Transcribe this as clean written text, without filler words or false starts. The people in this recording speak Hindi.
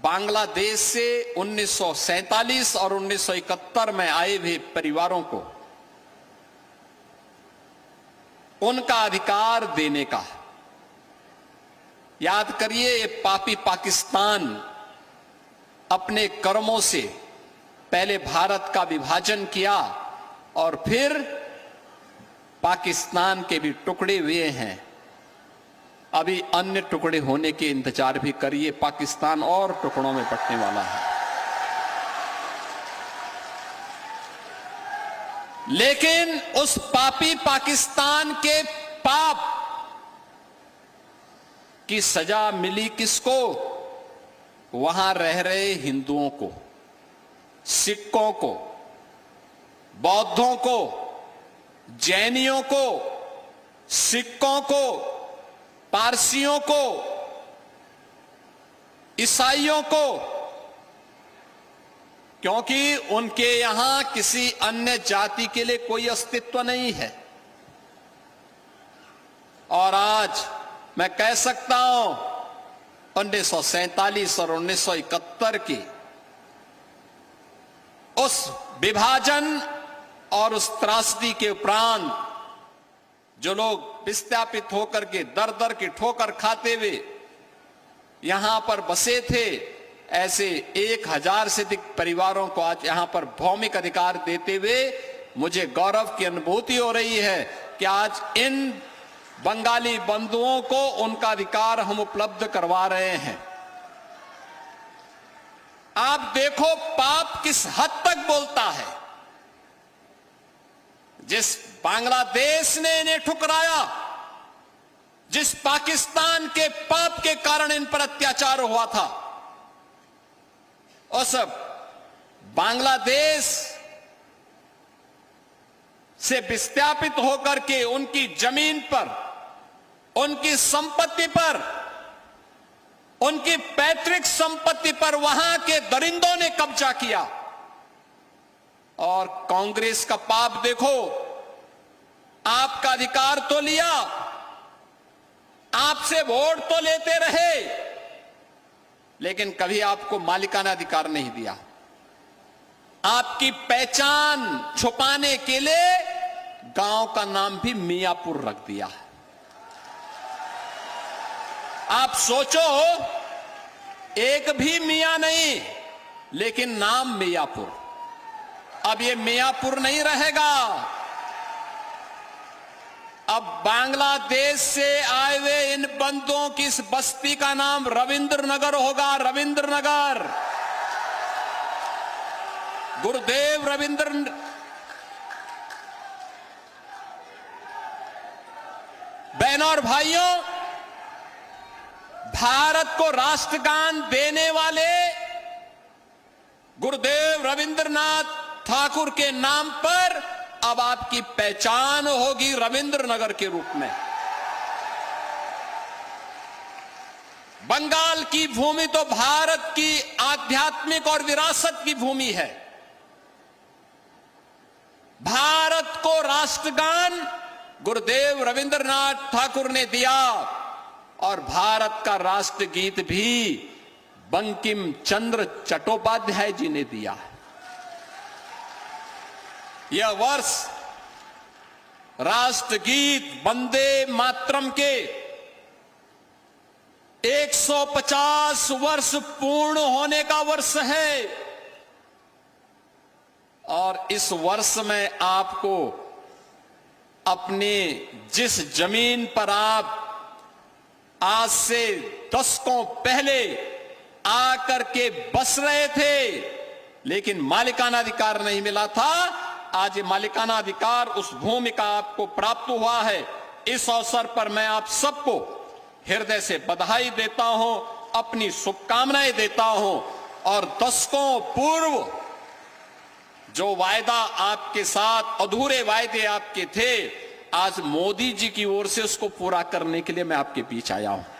बांग्लादेश से 1947 और 1971 में आए हुए परिवारों को उनका अधिकार देने का। याद करिए, ये पापी पाकिस्तान अपने कर्मों से पहले भारत का विभाजन किया और फिर पाकिस्तान के भी टुकड़े हुए हैं। अभी अन्य टुकड़े होने के इंतजार भी करिए, पाकिस्तान और टुकड़ों में बंटने वाला है। लेकिन उस पापी पाकिस्तान के पाप की सजा मिली किसको? वहां रह रहे हिंदुओं को, सिखों को, बौद्धों को, जैनियों को, सिखों को, पारसियों को, ईसाइयों को, क्योंकि उनके यहां किसी अन्य जाति के लिए कोई अस्तित्व नहीं है। और आज मैं कह सकता हूं 1947 और 1971 की उस विभाजन और उस त्रासदी के उपरांत जो लोग विस्थापित होकर के दर दर की ठोकर खाते हुए यहां पर बसे थे, ऐसे 1000 से अधिक परिवारों को आज यहां पर भौमिक अधिकार देते हुए मुझे गौरव की अनुभूति हो रही है कि आज इन बंगाली बंधुओं को उनका अधिकार हम उपलब्ध करवा रहे हैं। आप देखो पाप किस हद तक बोलता है। जिस बांग्लादेश ने इन्हें ठुकराया, जिस पाकिस्तान के पाप के कारण इन पर अत्याचार हुआ था, उस बांग्लादेश से विस्थापित होकर के उनकी जमीन पर, उनकी संपत्ति पर, उनकी पैतृक संपत्ति पर वहां के दरिंदों ने कब्जा किया। और कांग्रेस का पाप देखो, आपका अधिकार तो लिया, आपसे वोट तो लेते रहे, लेकिन कभी आपको मालिकाना अधिकार नहीं दिया। आपकी पहचान छुपाने के लिए गांव का नाम भी मियापुर रख दिया। आप सोचो, एक भी मियां नहीं, लेकिन नाम मियापुर। अब ये मियापुर नहीं रहेगा। अब बांग्लादेश से आए हुए इन बंदों की इस बस्ती का नाम रविंद्र नगर होगा। रविंद्र नगर, गुरुदेव रविंद्र। बहनों और भाइयों, भारत को राष्ट्रगान देने वाले गुरुदेव रविंद्रनाथ ठाकुर के नाम पर अब आपकी पहचान होगी रविंद्र नगर के रूप में। बंगाल की भूमि तो भारत की आध्यात्मिक और विरासत की भूमि है। भारत को राष्ट्रगान गुरुदेव रविंद्रनाथ ठाकुर ने दिया और भारत का राष्ट्रगीत भी बंकिम चंद्र चट्टोपाध्याय जी ने दिया। यह वर्ष राष्ट्रगीत वंदे मातरम के 150 वर्ष पूर्ण होने का वर्ष है। और इस वर्ष में आपको अपने जिस जमीन पर आप आज से दशकों पहले आकर के बस रहे थे, लेकिन मालिकाना अधिकार नहीं मिला था, आज ये मालिकाना अधिकार, उस भूमि का आपको प्राप्त हुआ है। इस अवसर पर मैं आप सबको हृदय से बधाई देता हूं, अपनी शुभकामनाएं देता हूं। और दशकों पूर्व जो वायदा आपके साथ, अधूरे वायदे आपके थे, आज मोदी जी की ओर से उसको पूरा करने के लिए मैं आपके बीच आया हूं।